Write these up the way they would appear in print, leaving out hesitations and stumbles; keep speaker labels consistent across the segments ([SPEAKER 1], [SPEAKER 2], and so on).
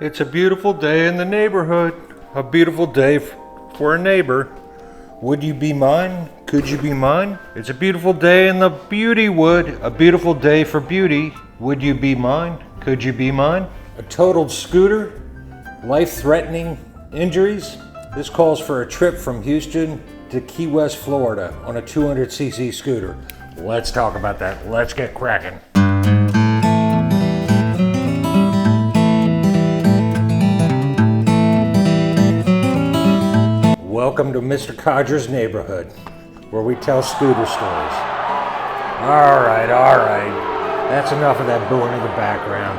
[SPEAKER 1] It's a beautiful day in the neighborhood. A beautiful day for a neighbor. Would you be mine? Could you be mine? It's a beautiful day in the beauty wood. A beautiful day for beauty. Would you be mine? Could you be mine? A totaled scooter. Life-threatening injuries. This calls for a trip from Houston to Key West, Florida on a 200cc scooter. Let's talk about that. Let's get cracking. Welcome to Mr. Codger's neighborhood, where we tell scooter stories. All right. That's enough of that booing in the background.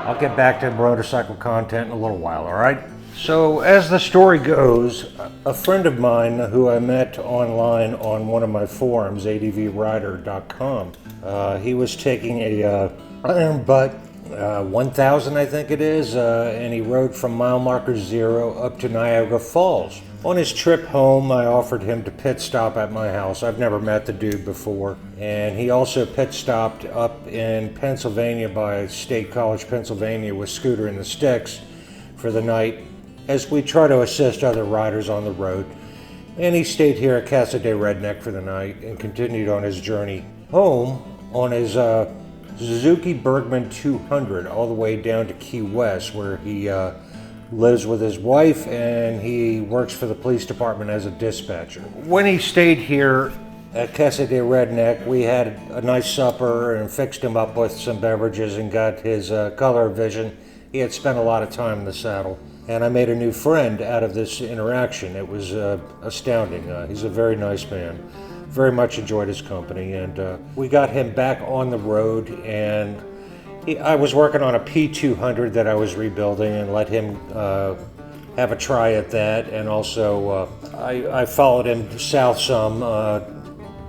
[SPEAKER 1] I'll get back to motorcycle content in a little while, all right? So, as the story goes, a friend of mine who I met online on one of my forums, 𝕼𝕣𝕒𝕟.com, he was taking a iron butt 1000, I think it is, and he rode from mile marker 0 up to Niagara Falls. On his trip home, I offered him to pit stop at my house. I've never met the dude before. And he also pit stopped up in Pennsylvania by State College, Pennsylvania with ScooterintheSticks for the night as we try to assist other riders on the road. And he stayed here at 𝕝𝕗𝕝𝕜 for the night and continued on his journey home on his Suzuki Bergman 200 all the way down to Key West, where he lives with his wife and he works for the police department as a dispatcher. When he stayed here at 𝕝𝕗𝕝𝕜, we had a nice supper and fixed him up with some beverages and got his color vision. He had spent a lot of time in the saddle, and I made a new friend out of this interaction. It was astounding. He's a very nice man. Very much enjoyed his company, and we got him back on the road, and I was working on a P200 that I was rebuilding and let him have a try at that. And also I followed him south some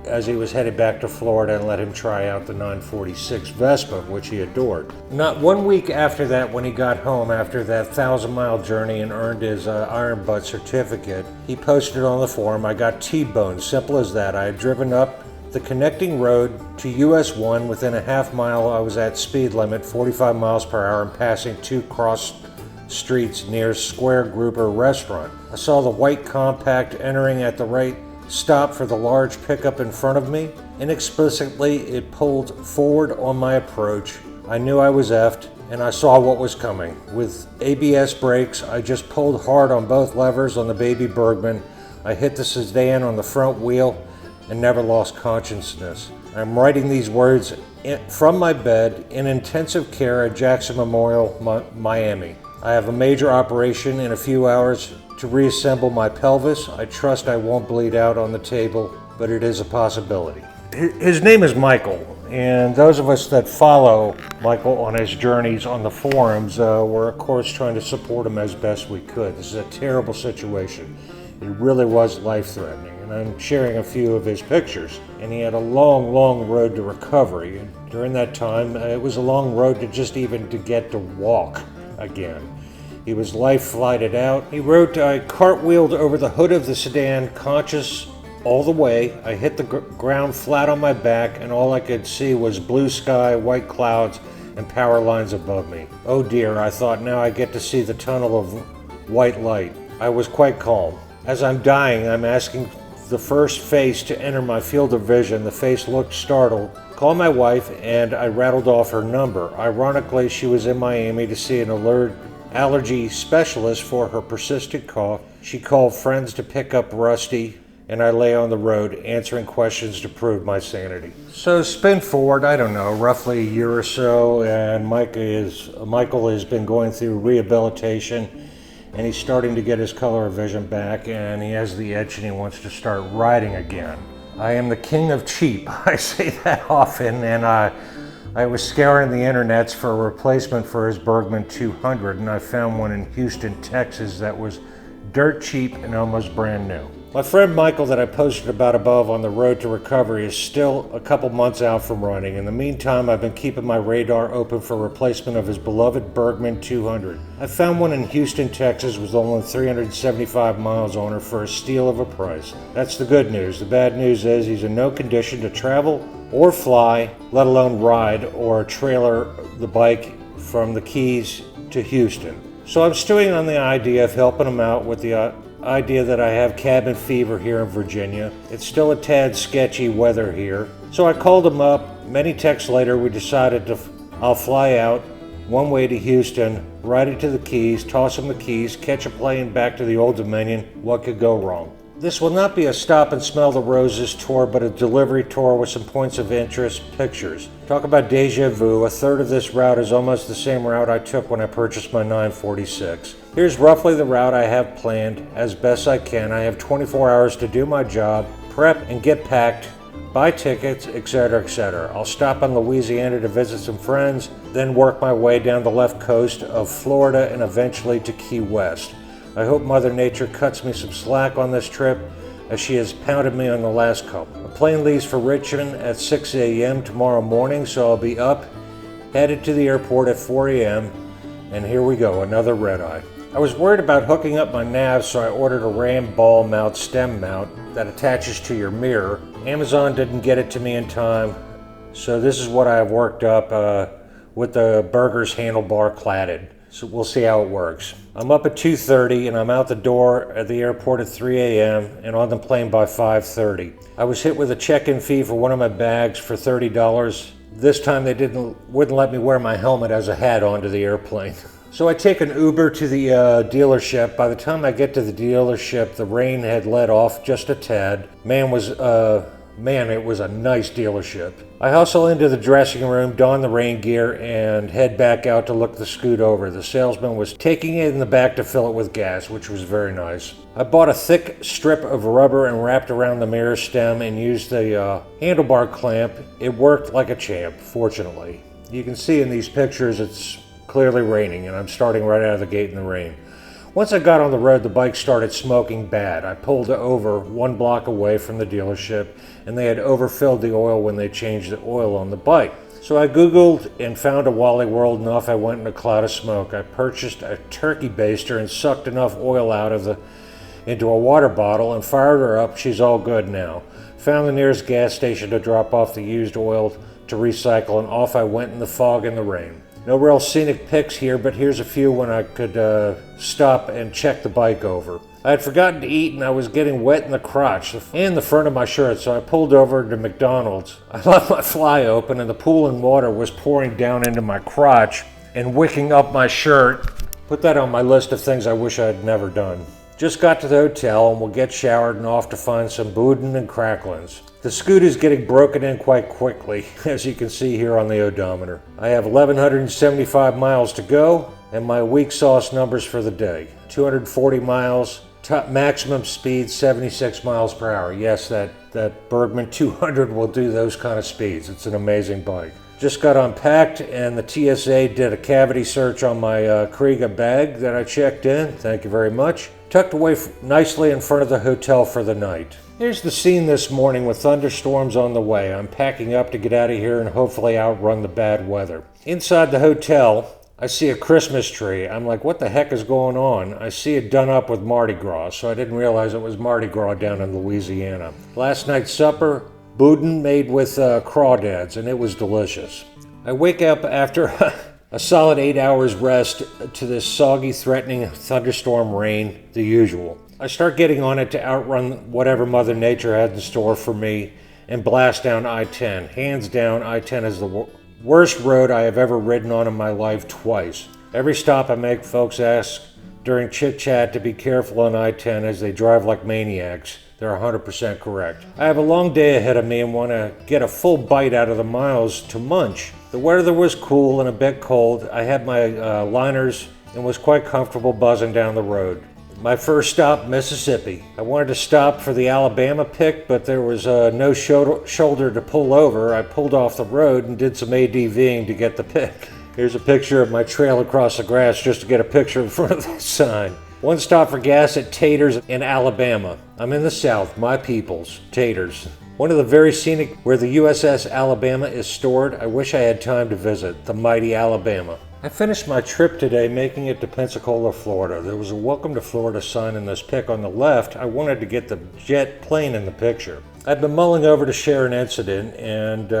[SPEAKER 1] as he was headed back to Florida and let him try out the 946 Vespa, which he adored. Not 1 week after that, when he got home after that 1,000-mile journey and earned his iron butt certificate, he posted on the forum, "I got T-boned, simple as that. I had driven up the connecting road to US 1 within a half mile. I was at speed limit 45 miles per hour and passing 2 cross streets near Square Grouper restaurant. I saw the white compact entering at the right stop for the large pickup in front of me. Inexplicably, it pulled forward on my approach. I knew I was effed, and I saw what was coming. With ABS brakes, I just pulled hard on both levers on the baby Bergman. I hit the sedan on the front wheel and never lost consciousness. I'm writing these words from my bed in intensive care at Jackson Memorial, Miami. I have a major operation in a few hours to reassemble my pelvis. I trust I won't bleed out on the table, but it is a possibility." His name is Michael, and those of us that follow Michael on his journeys on the forums were of course trying to support him as best we could. This is a terrible situation. It really was life-threatening. And I'm sharing a few of his pictures. And he had a long road to recovery. And during that time, it was a long road to just even to get to walk again. He was life-flighted out. He wrote, "I cartwheeled over the hood of the sedan, conscious all the way. I hit the ground flat on my back, and all I could see was blue sky, white clouds, and power lines above me. Oh dear, I thought, now I get to see the tunnel of white light. I was quite calm. As I'm dying, I'm asking the first face to enter my field of vision. The face looked startled. Called my wife, and I rattled off her number. Ironically, she was in Miami to see an allergy specialist for her persistent cough. She called friends to pick up Rusty, and I lay on the road answering questions to prove my sanity." So spin forward, I don't know, roughly a year or so, and Michael has been going through rehabilitation, and he's starting to get his color of vision back, and he has the itch and he wants to start riding again. I am the king of cheap. I say that often, and I was scouring the internets for a replacement for his Bergman 200, and I found one in Houston, Texas that was dirt cheap and almost brand new. My friend Michael that I posted about above on the road to recovery is still a couple months out from running. In the meantime, I've been keeping my radar open for replacement of his beloved Bergman 200. I found one in Houston, Texas with only 375 miles on her for a steal of a price. That's the good news. The bad news is he's in no condition to travel or fly, let alone ride or trailer the bike from the Keys to Houston. So I'm stewing on the idea of helping him out with the idea that I have cabin fever here in Virginia. It's still a tad sketchy weather here. So I called him up. Many texts later, we decided I'll fly out one way to Houston, ride it to the Keys, toss him the keys, catch a plane back to the Old Dominion. What could go wrong? This will not be a stop and smell the roses tour, but a delivery tour with some points of interest, pictures. Talk about deja vu. A third of this route is almost the same route I took when I purchased my 946. Here's roughly the route I have planned as best I can. I have 24 hours to do my job, prep and get packed, buy tickets, etc., etc. I'll stop in Louisiana to visit some friends, then work my way down the left coast of Florida and eventually to Key West. I hope Mother Nature cuts me some slack on this trip, as she has pounded me on the last couple. A plane leaves for Richmond at 6 a.m. tomorrow morning, so I'll be up, headed to the airport at 4 a.m., and here we go, another red-eye. I was worried about hooking up my nav, so I ordered a RAM ball mount stem mount that attaches to your mirror. Amazon didn't get it to me in time, so this is what I have worked up with the Burger's handlebar cladded. So we'll see how it works. I'm up at 2:30 and I'm out the door at the airport at 3 a.m. and on the plane by 5:30. I was hit with a check-in fee for one of my bags for $30. This time they wouldn't let me wear my helmet as a hat onto the airplane. So I take an Uber to the dealership. By the time I get to the dealership, the rain had let off just a tad. Man, it was a nice dealership. I hustle into the dressing room, don the rain gear, and head back out to look the Scoot over. The salesman was taking it in the back to fill it with gas, which was very nice. I bought a thick strip of rubber and wrapped around the mirror stem and used the handlebar clamp. It worked like a champ, fortunately. You can see in these pictures it's clearly raining, and I'm starting right out of the gate in the rain. Once I got on the road, the bike started smoking bad. I pulled over 1 block away from the dealership, and they had overfilled the oil when they changed the oil on the bike. So I Googled and found a Wally World, and off I went in a cloud of smoke. I purchased a turkey baster and sucked enough oil out of into a water bottle and fired her up. She's all good now. Found the nearest gas station to drop off the used oil to recycle, and off I went in the fog and the rain. No real scenic pics here, but here's a few when I could stop and check the bike over. I had forgotten to eat and I was getting wet in the crotch and the front of my shirt, so I pulled over to McDonald's. I left my fly open and the pool and water was pouring down into my crotch and wicking up my shirt. Put that on my list of things I wish I had never done. Just got to the hotel and we'll get showered and off to find some boudin and cracklins. The Scoot is getting broken in quite quickly, as you can see here on the odometer. I have 1,175 miles to go, and my week sauce numbers for the day. 240 miles, top maximum speed 76 miles per hour. Yes, that Bergman 200 will do those kind of speeds. It's an amazing bike. Just got unpacked, and the TSA did a cavity search on my 𝕿𝕜 bag that I checked in. Thank you very much. Tucked away nicely in front of the hotel for the night. Here's the scene this morning with thunderstorms on the way. I'm packing up to get out of here and hopefully outrun the bad weather. Inside the hotel, I see a Christmas tree. I'm like, what the heck is going on? I see it done up with Mardi Gras, so I didn't realize it was Mardi Gras down in Louisiana. Last night's supper, boudin made with crawdads, and it was delicious. I wake up after a solid 8 hours rest to this soggy, threatening thunderstorm rain, the usual. I start getting on it to outrun whatever Mother Nature had in store for me and blast down I-10. Hands down, I-10 is the worst road I have ever ridden on in my life twice. Every stop I make, folks ask during chit-chat to be careful on I-10 as they drive like maniacs. They're 100% correct. I have a long day ahead of me and want to get a full bite out of the miles to munch. The weather was cool and a bit cold. I had my liners and was quite comfortable buzzing down the road. My first stop, Mississippi. I wanted to stop for the Alabama pick, but there was no shoulder to pull over. I pulled off the road and did some ADVing to get the pick. Here's a picture of my trail across the grass just to get a picture in front of the sign. One stop for gas at Taters in Alabama. I'm in the South, my peoples, Taters. One of the very scenic where the USS Alabama is stored. I wish I had time to visit the mighty Alabama. I finished my trip today making it to Pensacola, Florida. There was a welcome to Florida sign in this pic on the left. I wanted to get the jet plane in the picture. I've been mulling over to share an incident, and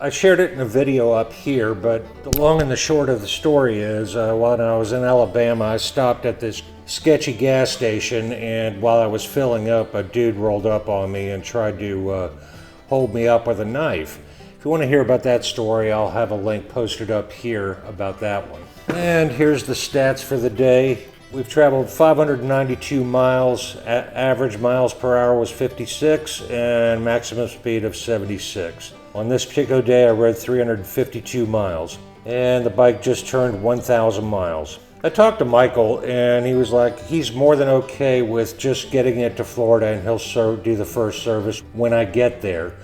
[SPEAKER 1] I shared it in a video up here, but the long and the short of the story is, when I was in Alabama, I stopped at this sketchy gas station, and while I was filling up, a dude rolled up on me and tried to hold me up with a knife. If you want to hear about that story, I'll have a link posted up here about that one. And here's the stats for the day. We've traveled 592 miles, average miles per hour was 56, and maximum speed of 76. On this particular day, I rode 352 miles, and the bike just turned 1,000 miles. I talked to Michael, and he was like, he's more than okay with just getting it to Florida, and he'll do the first service when I get there.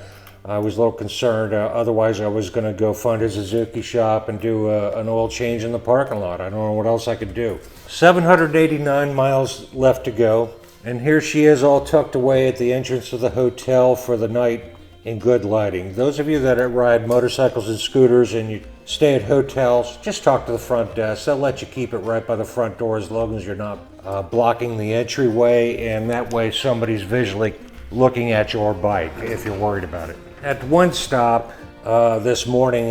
[SPEAKER 1] I was a little concerned, otherwise I was going to go find a Suzuki shop and do an oil change in the parking lot. I don't know what else I could do. 789 miles left to go, and here she is all tucked away at the entrance of the hotel for the night in good lighting. Those of you that ride motorcycles and scooters and you stay at hotels, just talk to the front desk. They'll let you keep it right by the front door as long as you're not blocking the entryway, and that way somebody's visually looking at your bike if you're worried about it. At one stop this morning,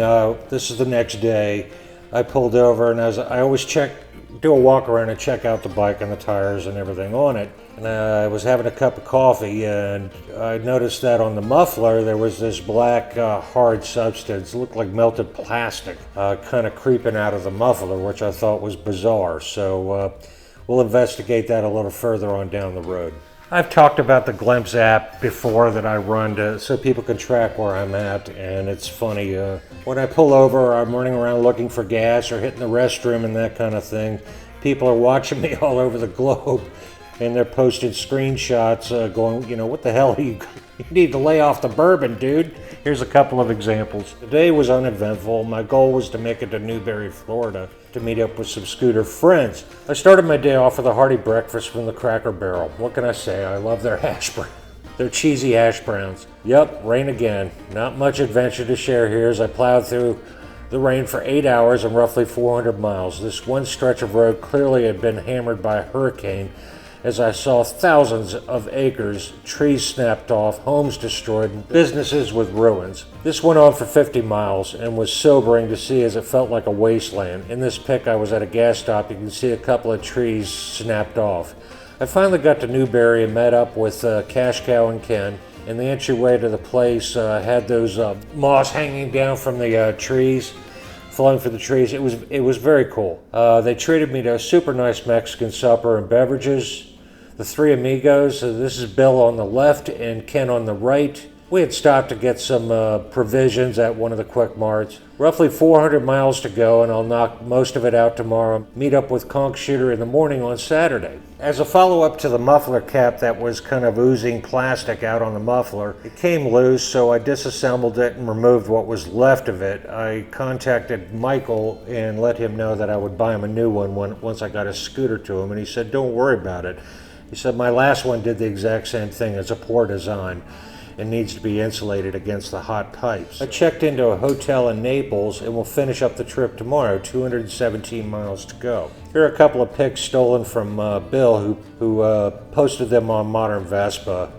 [SPEAKER 1] this is the next day, I pulled over, and I always do a walk around and check out the bike and the tires and everything on it. And I was having a cup of coffee, and I noticed that on the muffler there was this black hard substance. It looked like melted plastic kind of creeping out of the muffler, which I thought was bizarre. So we'll investigate that a little further on down the road. I've talked about the 𝕥𝕤 app before that I run so people can track where I'm at, and it's funny. When I pull over, I'm running around looking for gas or hitting the restroom and that kind of thing. People are watching me all over the globe, and they're posting screenshots going, you know, what the hell are you need to lay off the bourbon, dude. Here's a couple of examples. The day was uneventful. My goal was to make it to Newberry, Florida, to meet up with some scooter friends. I started my day off with a hearty breakfast from the Cracker Barrel. What can I say? I love their hash browns. Their cheesy hash browns. Yep, rain again. Not much adventure to share here as I plowed through the rain for 8 hours and roughly 400 miles. This one stretch of road clearly had been hammered by a hurricane, as I saw thousands of acres, trees snapped off, homes destroyed, and businesses with ruins. This went on for 50 miles and was sobering to see as it felt like a wasteland. In this pic, I was at a gas stop. You can see a couple of trees snapped off. I finally got to Newberry and met up with Cash Cow and Ken. And the entryway to the place had those moss hanging down from the trees, flowing for the trees. It was very cool. They treated me to a super nice Mexican supper and beverages. The three amigos, this is Bill on the left and Ken on the right. We had stopped to get some provisions at one of the quick marts. Roughly 400 miles to go, and I'll knock most of it out tomorrow. Meet up with Conch Shooter in the morning on Saturday. As a follow-up to the muffler cap that was kind of oozing plastic out on the muffler, it came loose, so I disassembled it and removed what was left of it. I contacted Michael and let him know that I would buy him a new one once I got a scooter to him, and he said, don't worry about it. He said, my last one did the exact same thing. It's a poor design and needs to be insulated against the hot pipes. I checked into a hotel in Naples and will finish up the trip tomorrow, 217 miles to go. Here are a couple of pics stolen from Bill, who posted them on Modern Vespa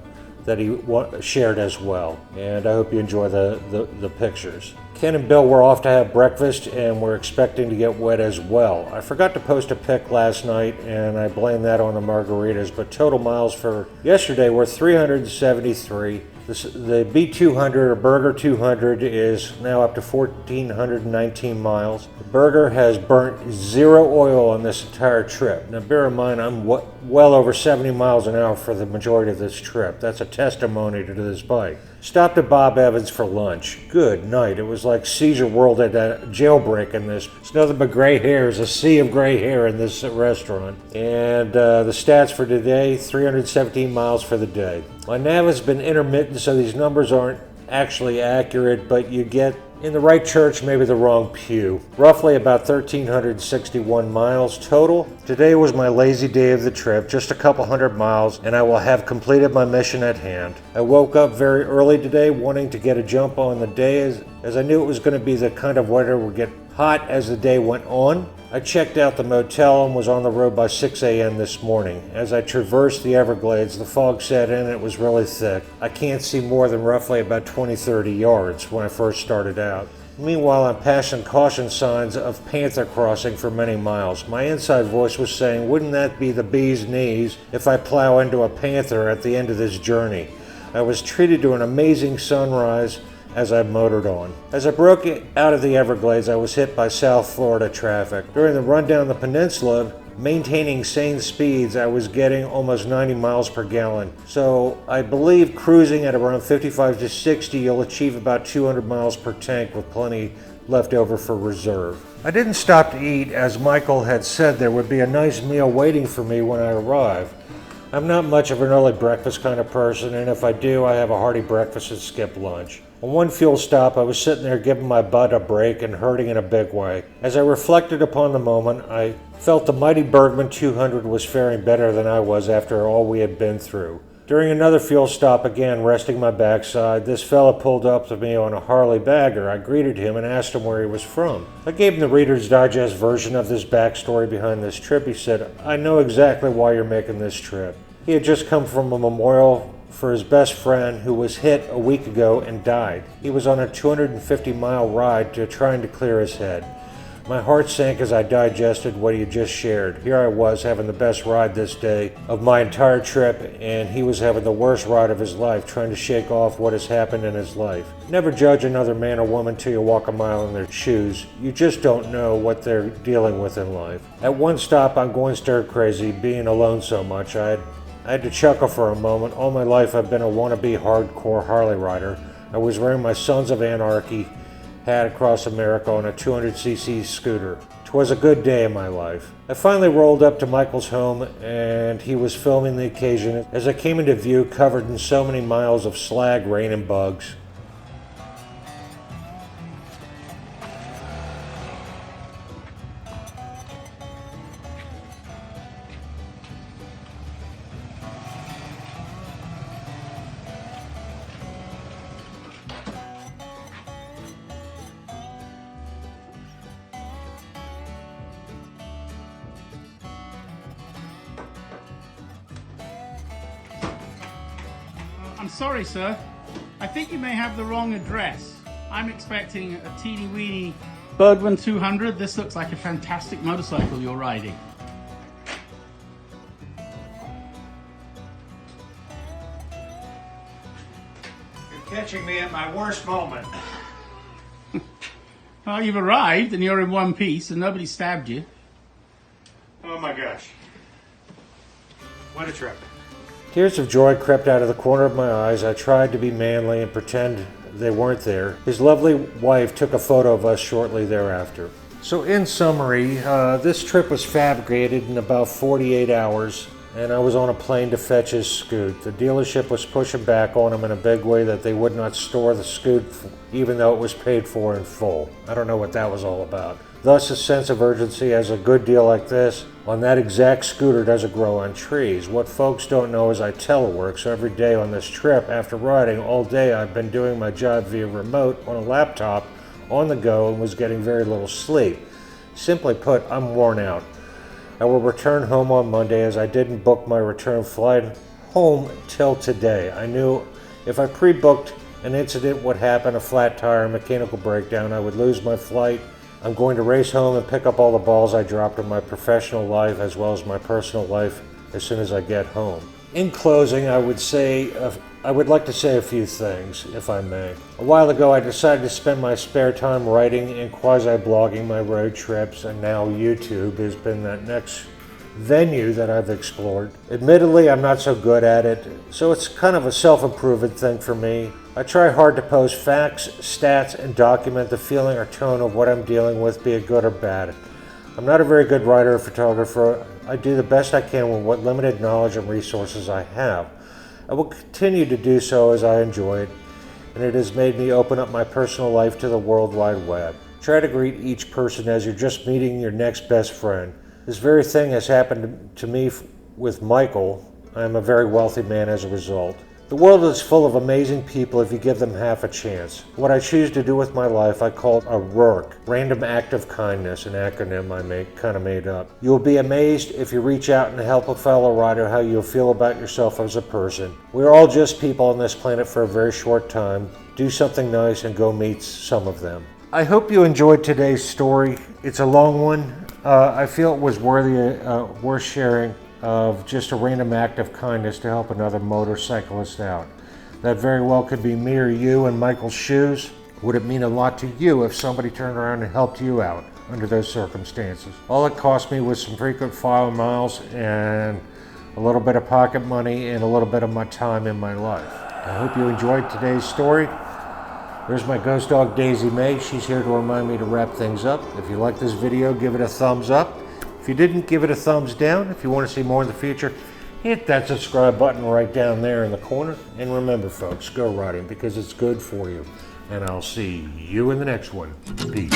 [SPEAKER 1] that he shared as well. And I hope you enjoy the pictures. Ken and Bill were off to have breakfast and we're expecting to get wet as well. I forgot to post a pic last night and I blame that on the margaritas, but total miles for yesterday were 373. The B200 or Burger 200 is now up to 1,419 miles. The Burger has burnt 0 oil on this entire trip. Now bear in mind, I'm well over 70 miles an hour for the majority of this trip. That's a testimony to this bike. Stopped at Bob Evans for lunch. Good night. It was like Caesar World at a jailbreak in this. It's nothing but gray hairs, a sea of gray hair in this restaurant. And the stats for today, 317 miles for the day. My nav has been intermittent, so these numbers aren't actually accurate, but you get in the right church, maybe the wrong pew. Roughly about 1,361 miles total. Today was my lazy day of the trip, just a couple hundred miles, and I will have completed my mission at hand. I woke up very early today wanting to get a jump on the day as I knew it was going to be the kind of weather would get hot as the day went on. I checked out the motel and was on the road by 6 a.m. this morning. As I traversed the Everglades, the fog set in and it was really thick. I can't see more than roughly about 20-30 yards when I first started out. Meanwhile, I'm passing caution signs of panther crossing for many miles. My inside voice was saying, wouldn't that be the bee's knees if I plow into a panther at the end of this journey? I was treated to an amazing sunrise as I motored on. As I broke out of the Everglades, I was hit by South Florida traffic. During the run down the peninsula, maintaining sane speeds, I was getting almost 90 miles per gallon. So I believe cruising at around 55 to 60, you'll achieve about 200 miles per tank with plenty left over for reserve. I didn't stop to eat, as Michael had said there would be a nice meal waiting for me when I arrived. I'm not much of an early breakfast kind of person, and if I do, I have a hearty breakfast and skip lunch. On one fuel stop, I was sitting there giving my butt a break and hurting in a big way. As I reflected upon the moment, I felt the mighty Bergman 200 was faring better than I was after all we had been through. During another fuel stop, again resting my backside, this fella pulled up to me on a Harley bagger. I greeted him and asked him where he was from. I gave him the Reader's Digest version of this backstory behind this trip. He said, I know exactly why you're making this trip. He had just come from a memorial for his best friend who was hit a week ago and died. He was on a 250-mile ride trying to clear his head. My heart sank as I digested what he had just shared. Here I was having the best ride this day of my entire trip, and he was having the worst ride of his life, trying to shake off what has happened in his life. Never judge another man or woman till you walk a mile in their shoes. You just don't know what they're dealing with in life. At one stop, I'm going stir crazy, being alone so much. I had to chuckle for a moment. All my life I've been a wannabe hardcore Harley rider. I was wearing my Sons of Anarchy hat across America on a 200cc scooter. 'Twas a good day in my life. I finally rolled up to Michael's home and he was filming the occasion as I came into view covered in so many miles of slag, rain, and bugs.
[SPEAKER 2] I'm sorry, sir. I think you may have the wrong address. I'm expecting a teeny-weeny Bergman 200. This looks like a fantastic motorcycle you're riding.
[SPEAKER 1] You're catching me at my worst moment.
[SPEAKER 2] Well, you've arrived and you're in one piece and nobody stabbed you.
[SPEAKER 1] Oh my gosh. What a trip. Tears of joy crept out of the corner of my eyes. I tried to be manly and pretend they weren't there. His lovely wife took a photo of us shortly thereafter. So in summary, this trip was fabricated in about 48 hours, and I was on a plane to fetch his scoot. The dealership was pushing back on him in a big way that they would not store the scoot even though it was paid for in full. I don't know what that was all about. Thus, a sense of urgency as a good deal like this on that exact scooter doesn't grow on trees. What folks don't know is I telework, so every day on this trip, after riding all day, I've been doing my job via remote on a laptop on the go and was getting very little sleep. Simply put, I'm worn out. I will return home on Monday as I didn't book my return flight home till today. I knew if I pre-booked an incident would happen, a flat tire, mechanical breakdown, I would lose my flight. I'm going to race home and pick up all the balls I dropped in my professional life as well as my personal life as soon as I get home. In closing, I would like to say a few things, if I may. A while ago, I decided to spend my spare time writing and quasi-blogging my road trips, and now YouTube has been that next venue that I've explored. Admittedly, I'm not so good at it, so it's kind of a self-improvement thing for me. I try hard to post facts, stats, and document the feeling or tone of what I'm dealing with, be it good or bad. I'm not a very good writer or photographer. I do the best I can with what limited knowledge and resources I have. I will continue to do so as I enjoy it, and it has made me open up my personal life to the World Wide Web. Try to greet each person as you're just meeting your next best friend. This very thing has happened to me with Michael. I am a very wealthy man as a result. The world is full of amazing people if you give them half a chance. What I choose to do with my life, I call a RAKE, Random Act of Kindness, an acronym I kind of made up. You'll be amazed if you reach out and help a fellow rider how you'll feel about yourself as a person. We're all just people on this planet for a very short time. Do something nice and go meet some of them. I hope you enjoyed today's story. It's a long one. I feel it was worth sharing, of just a random act of kindness to help another motorcyclist out. That very well could be me or you in Michael's shoes. Would it mean a lot to you if somebody turned around and helped you out under those circumstances? All it cost me was some frequent flyer miles and a little bit of pocket money and a little bit of my time in my life. I hope you enjoyed today's story. There's my ghost dog, Daisy May. She's here to remind me to wrap things up. If you like this video, give it a thumbs up. If you didn't, give it a thumbs down. If you want to see more in the future, hit that subscribe button right down there in the corner. And remember, folks, go riding because it's good for you. And I'll see you in the next one. Peace.